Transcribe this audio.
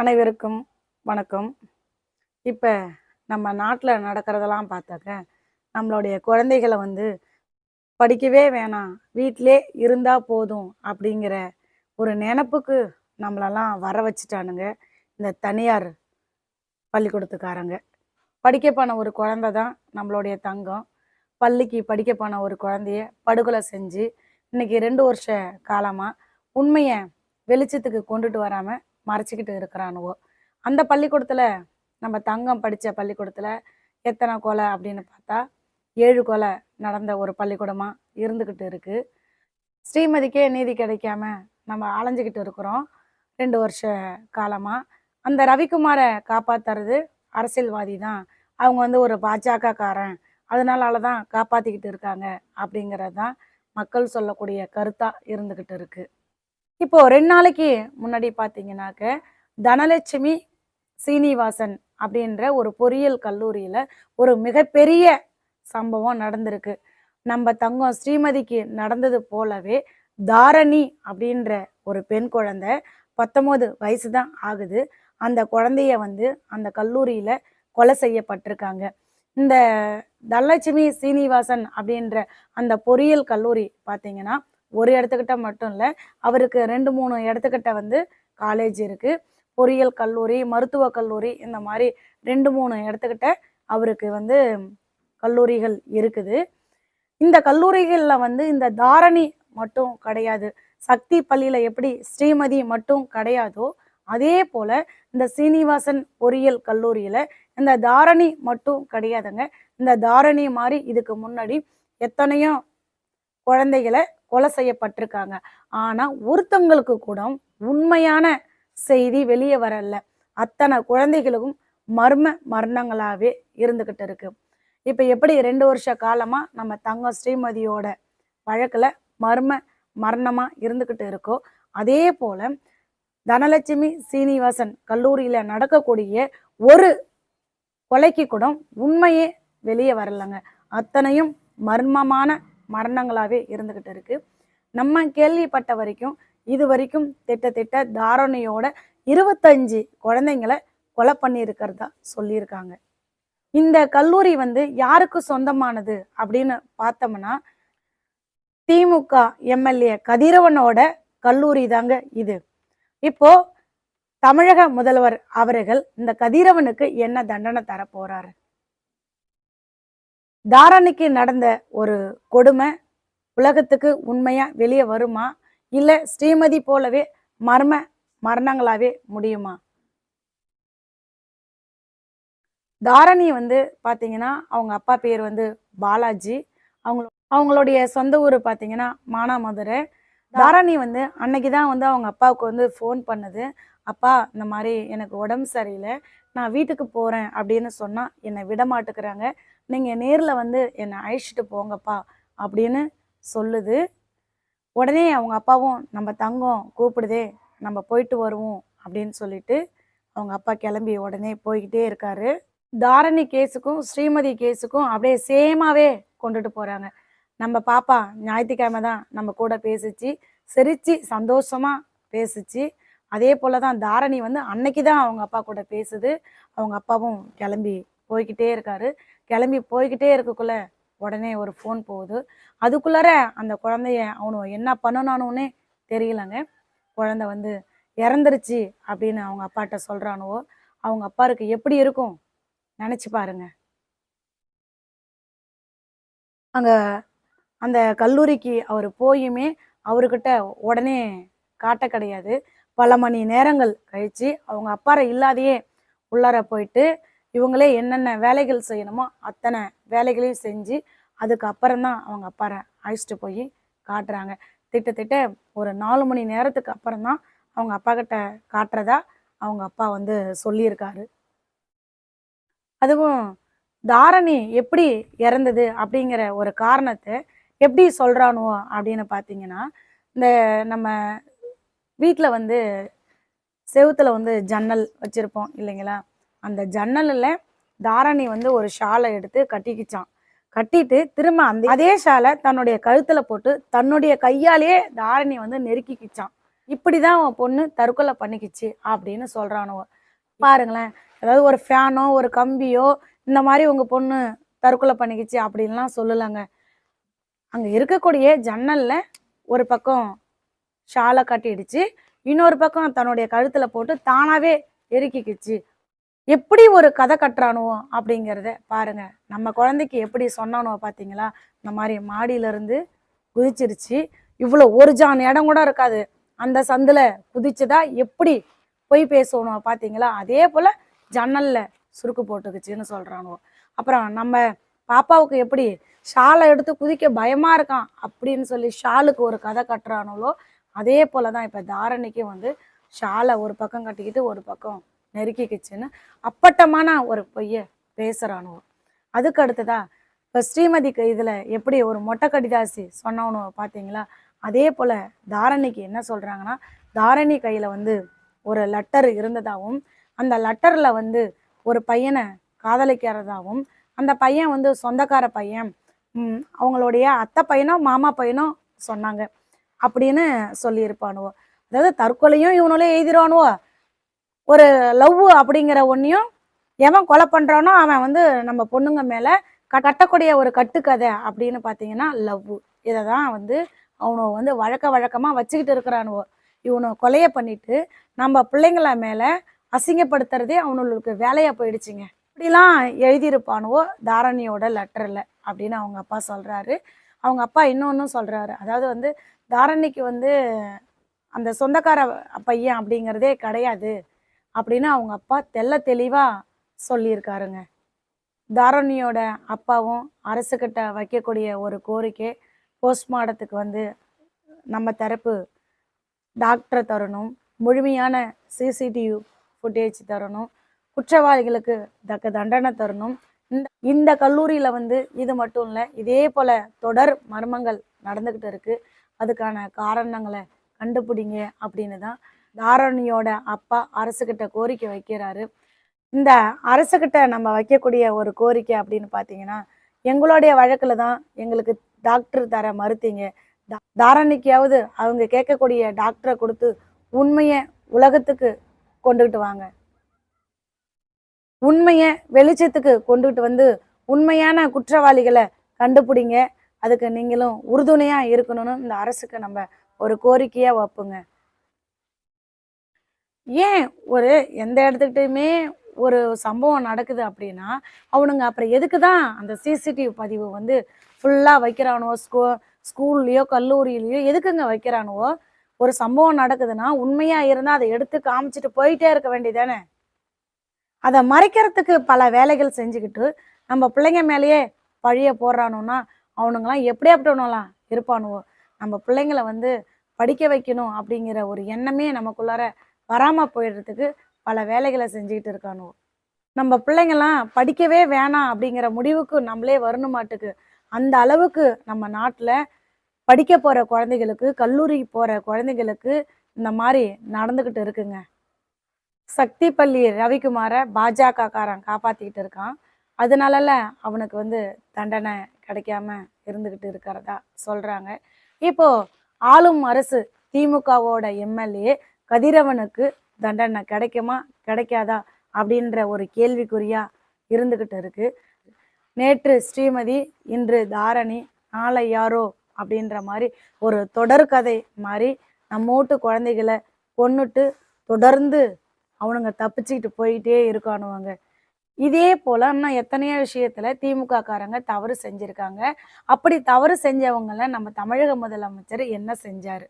அனைவருக்கும் வணக்கம். இப்போ நம்ம நாட்டில் நடக்கிறதெல்லாம் பார்த்தாக்க நம்மளுடைய குழந்தைகளை படிக்கவே வேணாம், வீட்டிலே இருந்தால் போதும் அப்படிங்கிற ஒரு நினப்புக்கு நம்மளெல்லாம் வர வச்சுட்டானுங்க இந்த தனியார் பள்ளிக்கூடத்துக்காரங்க. படிக்க போன ஒரு குழந்தை தான் நம்மளுடைய தங்கம். பள்ளிக்கு படிக்க போன ஒரு குழந்தைய படுகொலை செஞ்சு இன்னைக்கு 2 வருஷ காலமாக உண்மையை வெளிச்சத்துக்கு கொண்டுட்டு வராமல் மறைச்சிக்கிட்டு இருக்கிறானுவோ. அந்த பள்ளிக்கூடத்தில், நம்ம தங்கம் படித்த பள்ளிக்கூடத்தில் எத்தனை கொலை அப்படின்னு பார்த்தா 7 கொலை நடந்த ஒரு பள்ளிக்கூடமாக இருந்துக்கிட்டு இருக்குது. ஸ்ரீமதிக்கே நீதி கிடைக்காம நம்ம அலைஞ்சிக்கிட்டு இருக்கிறோம் 2 வருஷ காலமாக. அந்த ரவிக்குமாரை காப்பாற்றுறது அரசியல்வாதி தான், அவங்க ஒரு பாஜகக்காரன், அதனால தான் காப்பாற்றிக்கிட்டு இருக்காங்க அப்படிங்கிறது தான் மக்கள் சொல்லக்கூடிய கருத்தாக இருந்துக்கிட்டு இருக்குது. இப்போ 2 நாளைக்கு முன்னாடி பார்த்தீங்கன்னாக்க தனலட்சுமி சீனிவாசன் அப்படின்ற ஒரு பொறியியல் கல்லூரியில் ஒரு மிகப்பெரிய சம்பவம் நடந்திருக்கு. நம்ம தங்கம் ஸ்ரீமதிக்கு நடந்தது போலவே தாரணி அப்படின்ற ஒரு பெண் குழந்தை, 19 வயசு தான் ஆகுது. அந்த குழந்தைய அந்த கல்லூரியில் கொலை செய்யப்பட்டிருக்காங்க. இந்த தனலட்சுமி சீனிவாசன் அப்படின்ற அந்த பொறியியல் கல்லூரி பார்த்தீங்கன்னா ஒரு இடத்துக்கிட்ட மட்டும் இல்லை, அவருக்கு 2-3 இடத்துக்கிட்ட காலேஜ் இருக்குது. பொறியியல் கல்லூரி, மருத்துவக் கல்லூரி, இந்த மாதிரி 2-3 இடத்துக்கிட்ட அவருக்கு கல்லூரிகள் இருக்குது. இந்த கல்லூரிகளில் இந்த தாரணி மட்டும் கிடையாது. சக்தி பள்ளியில் எப்படி ஸ்ரீமதி மட்டும் கிடையாதோ அதே போல் இந்த சீனிவாசன் பொறியியல் கல்லூரியில் இந்த தாரணி மட்டும் கிடையாதுங்க. இந்த தாரணி மாதிரி இதுக்கு முன்னாடி எத்தனையோ குழந்தைகளை கொலை செய்யப்பட்டிருக்காங்க. ஆனால் ஒருத்தவங்களுக்கு கூட உண்மையான செய்தி வெளியே வரல. அத்தனை குழந்தைகளுக்கும் மரணங்களாகவே இருந்துக்கிட்டு இருக்கு. இப்போ எப்படி 2 வருஷ காலமாக நம்ம தங்கம் ஸ்ரீமதியோட வழக்கில் மரணமாக இருந்துக்கிட்டு இருக்கோ, அதே போல் தனலட்சுமி சீனிவாசன் கல்லூரியில் நடக்கக்கூடிய ஒரு கொலைக்கு கூட உண்மையே வெளியே வரலைங்க. அத்தனையும் மர்மமான மரணங்களாகவே இருந்துக்கிட்டு இருக்கு. நம்ம கேள்விப்பட்ட வரைக்கும் இது வரைக்கும் திட்ட தாரணையோட 25 குழந்தைங்களை கொலை பண்ணியிருக்கிறதா சொல்லியிருக்காங்க. இந்த கல்லூரி யாருக்கு சொந்தமானது அப்படின்னு பார்த்தோம்னா திமுக எம்எல்ஏ கதிரவனோட கல்லூரி தாங்க இது. இப்போ தமிழக முதல்வர் அவர்கள் இந்த கதிரவனுக்கு என்ன தண்டனை தர போறாரு? தாரணிக்கு நடந்த ஒரு கொடுமை உலகத்துக்கு உண்மையா வெளியே வருமா, இல்லை ஸ்ரீமதி போலவே மரணங்களாவே முடியுமா? தாரணி பார்த்தீங்கன்னா அவங்க அப்பா பேர் பாலாஜி. அவங்களுடைய சொந்த ஊர் பார்த்தீங்கன்னா மானாமதுரை. தாரணி அன்னைக்கு தான் அவங்க அப்பாவுக்கு ஃபோன் பண்ணுது. அப்பா, இந்த மாதிரி எனக்கு உடம்பு சரியில்லை, நான் வீட்டுக்கு போகிறேன் அப்படின்னு சொன்னால் என்னை விட மாட்டுக்கிறாங்க, நீங்கள் நேரில் என்னை அழைச்சிட்டு போங்கப்பா அப்படின்னு சொல்லுது. உடனே அவங்க அப்பாவும் நம்ம தங்கம் கூப்பிடுதே, நம்ம போயிட்டு வருவோம் அப்படின்னு சொல்லிட்டு அவங்க அப்பா கிளம்பி உடனே போய்கிட்டே இருக்காரு. தாரணி கேஸுக்கும் ஸ்ரீமதி கேஸுக்கும் அப்படியே சேமாவே கொண்டுட்டு போகிறாங்க. நம்ம பாப்பா ஞாயிற்றுக்கிழமை தான் நம்ம கூட பேசிச்சு, சிரிச்சு சந்தோஷமாக பேசிச்சு. அதே போல் தான் தாரணி அன்னைக்கு தான் அவங்க அப்பா கூட பேசுது. அவங்க அப்பாவும் கிளம்பி போய்கிட்டே இருக்காரு. கிளம்பி போய்கிட்டே இருக்கக்குள்ள உடனே ஒரு ஃபோன் போகுது. அதுக்குள்ளார அந்த குழந்தைய அவனு என்ன பண்ணனானுன்னே தெரியலங்க. குழந்தை இறந்துருச்சு அப்படின்னு அவங்க அப்பாட்ட சொல்கிறானுவோ. அவங்க அப்பாருக்கு எப்படி இருக்கும் நினச்சி பாருங்க. அங்கே அந்த கல்லூரிக்கு அவர் போயுமே அவர்கிட்ட உடனே காட்ட கிடையாது. பல மணி நேரங்கள் கழித்து அவங்க அப்பாரை இல்லாதையே உள்ளார போயிட்டு இவங்களே என்னென்ன வேலைகள் செய்யணுமோ அத்தனை வேலைகளையும் செஞ்சு அதுக்கப்புறம்தான் அவங்க அப்பாரை அழைச்சிட்டு போய் காட்டுறாங்க. திட்ட ஒரு 4 மணி நேரத்துக்கு அப்புறம்தான் அவங்க அப்பா கிட்ட காட்டுறதா அவங்க அப்பா சொல்லியிருக்காரு. அதுவும் தாரணி எப்படி இறந்தது அப்படிங்கிற ஒரு காரணத்தை எப்படி சொல்கிறானுவோ அப்படின்னு பார்த்தீங்கன்னா, இந்த நம்ம வீட்டில் செவுத்துல ஜன்னல் வச்சுருப்போம் இல்லைங்களா, அந்த ஜன்னலில் தாரணி ஒரு ஷாலை எடுத்து கட்டிக்கிச்சான். கட்டிட்டு திரும்ப அதே ஷாலை தன்னுடைய கழுத்தில் போட்டு தன்னுடைய கையாலேயே தாரணி நெருக்கிக்கிச்சான். இப்படிதான் உன் பொண்ணு தற்கொலை பண்ணிக்கிச்சு அப்படின்னு சொல்றானுவோ. பாருங்களேன். அதாவது ஒரு ஃபேனோ, ஒரு கம்பியோ இந்த மாதிரி உங்க பொண்ணு தற்கொலை பண்ணிக்கிச்சு அப்படின்லாம் சொல்லலங்க. அங்க இருக்கக்கூடிய ஜன்னல்ல ஒரு பக்கம் ஷால கட்டிடுச்சு. இன்னொரு பக்கம் தன்னுடைய கழுத்துல போட்டு தானாவே எருக்கிக்கிச்சு. எப்படி ஒரு கதை கட்டுறானுவோ அப்படிங்கிறத பாருங்க. நம்ம குழந்தைக்கு எப்படி சொன்னானுவோ பார்த்தீங்களா? இந்த மாதிரி மாடியில இருந்து குதிச்சிருச்சு. இவ்வளோ ஒரு ஜான் இடம் கூட இருக்காது. அந்த சந்துல குதிச்சுதா எப்படி பொய் பேசணும் பார்த்தீங்களா? அதே போல ஜன்னல்ல சுருக்கு போட்டுக்குச்சுன்னு சொல்றானுவோ. அப்புறம் நம்ம பாப்பாவுக்கு எப்படி ஷாலை எடுத்து குதிக்க பயமா இருக்கான் அப்படின்னு சொல்லி ஷாலுக்கு ஒரு கதை கட்டுறானுவோ, அதே போலதான் இப்ப தாரணிக்கும் வந்து ஷாலை ஒரு பக்கம் கட்டிக்கிட்டு ஒரு பக்கம் நெருக்கிக்கிச்சுன்னு அப்பட்டமான ஒரு பொய்ய பேசுறானுவோ. அதுக்கு அடுத்ததா இப்ப ஸ்ரீமதிக்கு இதுல எப்படி ஒரு மொட்டை கடிதாசி சொன்னவனு பார்த்தீங்களா? அதே போல தாரணிக்கு என்ன சொல்றாங்கன்னா, தாரணி கையில வந்து ஒரு லெட்டர் இருந்ததாகவும், அந்த லெட்டர்ல வந்து ஒரு பையனை காதலிக்கிறதாகவும், அந்த பையன் வந்து சொந்தக்கார பையன், அவங்களுடைய அத்தை பையனோ மாமா பையனோ சொன்னாங்க அப்படின்னு சொல்லியிருப்பானுவோ. அதாவது தற்கொலையும் இவனுங்களே எழுதிடுவானுவோ, ஒரு லவ் அப்படிங்கிற ஒன்றையும் எவன் கொலை பண்றானோ அவன் வந்து நம்ம பொண்ணுங்க மேல கட்டக்கூடிய ஒரு கட்டுக்கதை அப்படின்னு பார்த்தீங்கன்னா லவ். இதை தான் வந்து அவனோ வந்து வழக்கமா வச்சுக்கிட்டு இருக்கிறானுவோ. இவனை கொலைய பண்ணிட்டு நம்ம பிள்ளைங்கள மேல அசிங்கப்படுத்துறதே அவனுக்கு வேலையா போயிடுச்சுங்க. இப்படிலாம் எழுதியிருப்பானுவோ தாரணியோட லெட்டர்ல அப்படின்னு அவங்க அப்பா சொல்றாரு. அவங்க அப்பா இன்னொன்னும் சொல்றாரு. அதாவது வந்து தாரணிக்கு வந்து அந்த சொந்தக்கார பையன் அப்படிங்கிறதே கிடையாது அப்படின்னு அவங்க அப்பா தெள்ள தெளிவா சொல்லியிருக்காருங்க. தாரணியோட அப்பாவும் அரசுக்கிட்ட வைக்கக்கூடிய ஒரு கோரிக்கை, போஸ்ட்மார்ட்டத்துக்கு வந்து நம்ம தரப்பு டாக்டரை தரணும், முழுமையான சிசிடிவி ஃபுட்டேஜ் தரணும், குற்றவாளிகளுக்கு தக்க தண்டனை தரணும். இந்த கல்லூரியில் வந்து இது மட்டும் இல்லை, இதே போல் தொடர் மர்மங்கள் நடந்துக்கிட்டு இருக்கு. அதுக்கான காரணங்களை கண்டுபிடிங்க அப்படின்னு தான் தாரணியோட அப்பா அரசுக்கிட்ட கோரிக்கை வைக்கிறாரு. இந்த அரசுக்கிட்ட நம்ம வைக்கக்கூடிய ஒரு கோரிக்கை அப்படின்னு பார்த்தீங்கன்னா, எங்களுடைய வழக்கில் தான் எங்களுக்கு டாக்டர் தர மறுத்தீங்க. தாரணிக்காவது அவங்க கேட்கக்கூடிய டாக்டரை கொடுத்து உண்மையை உலகத்துக்கு கொண்டுகிட்டு வாங்க. உண்மையை வெளிச்சத்துக்கு கொண்டுகிட்டு வந்து உண்மையான குற்றவாளிகளை கண்டுபிடிங்க. அதுக்கு நீங்களும் உறுதுணையா இருக்கணும்னு இந்த அரசுக்கு நம்ம ஒரு கோரிக்கையா வைப்போங்க. ஏன் ஒரு எந்த இடத்துக்கிட்டையுமே ஒரு சம்பவம் நடக்குது அப்படின்னா, அவனுங்க அப்புறம் எதுக்கு தான் அந்த சிசிடிவி பதிவு வந்து ஃபுல்லாக வைக்கிறானுவோ? ஸ்கூல்லையோ கல்லூரியிலையோ எதுக்குங்க வைக்கிறானுவோ? ஒரு சம்பவம் நடக்குதுன்னா உண்மையா இருந்தால் அதை எடுத்து காமிச்சிட்டு போயிட்டே இருக்க வேண்டியதானே. அதை மறைக்கிறதுக்கு பல வேலைகள் செஞ்சுக்கிட்டு நம்ம பிள்ளைங்க மேலேயே பழிய போடுறானுன்னா அவனுங்களாம் எப்படியாப்பட்டவனெல்லாம் இருப்பானுவோ. நம்ம பிள்ளைங்களை வந்து படிக்க வைக்கணும் அப்படிங்கிற ஒரு எண்ணமே நமக்குள்ளார வராமல் போயிடுறதுக்கு பல வேலைகளை செஞ்சுக்கிட்டு இருக்கானுவோ. நம்ம பிள்ளைங்கள்லாம் படிக்கவே வேணாம் அப்படிங்கிற முடிவுக்கு நம்மளே வரணுமாட்டுக்கு. அந்த அளவுக்கு நம்ம நாட்டில் படிக்க போகிற குழந்தைகளுக்கு, கல்லூரி போகிற குழந்தைகளுக்கு இந்த மாதிரி நடந்துக்கிட்டு இருக்குங்க. சக்தி பள்ளி ரவிக்குமாரை பாஜகக்காரன் காப்பாற்றிக்கிட்டு இருக்கான். அதனால அவனுக்கு வந்து தண்டனை கிடைக்காம இருந்துக்கிட்டு இருக்கிறதா சொல்கிறாங்க. இப்போது ஆளும் அரசு திமுகவோட எம்எல்ஏ கதிரவனுக்கு தண்டனை கிடைக்குமா கிடைக்காதா அப்படின்ற ஒரு கேள்விக்குறியா இருந்துக்கிட்டு இருக்கு. நேற்று ஸ்ரீமதி, இன்று தாரணி, நாளை யாரோ அப்படின்ற மாதிரி ஒரு தொடர்கதை மாதிரி நம்ம வீட்டு குழந்தைகளை கொன்னுட்டு தொடர்ந்து அவனுங்க தப்பிச்சுக்கிட்டு போயிட்டே இருக்கானுவாங்க. இதே போல இன்னும் எத்தனையோ விஷயத்துல திமுக காரங்க தவறு செஞ்சிருக்காங்க. அப்படி தவறு செஞ்சவங்கள நம்ம தமிழக முதலமைச்சர் என்ன செஞ்சாரு?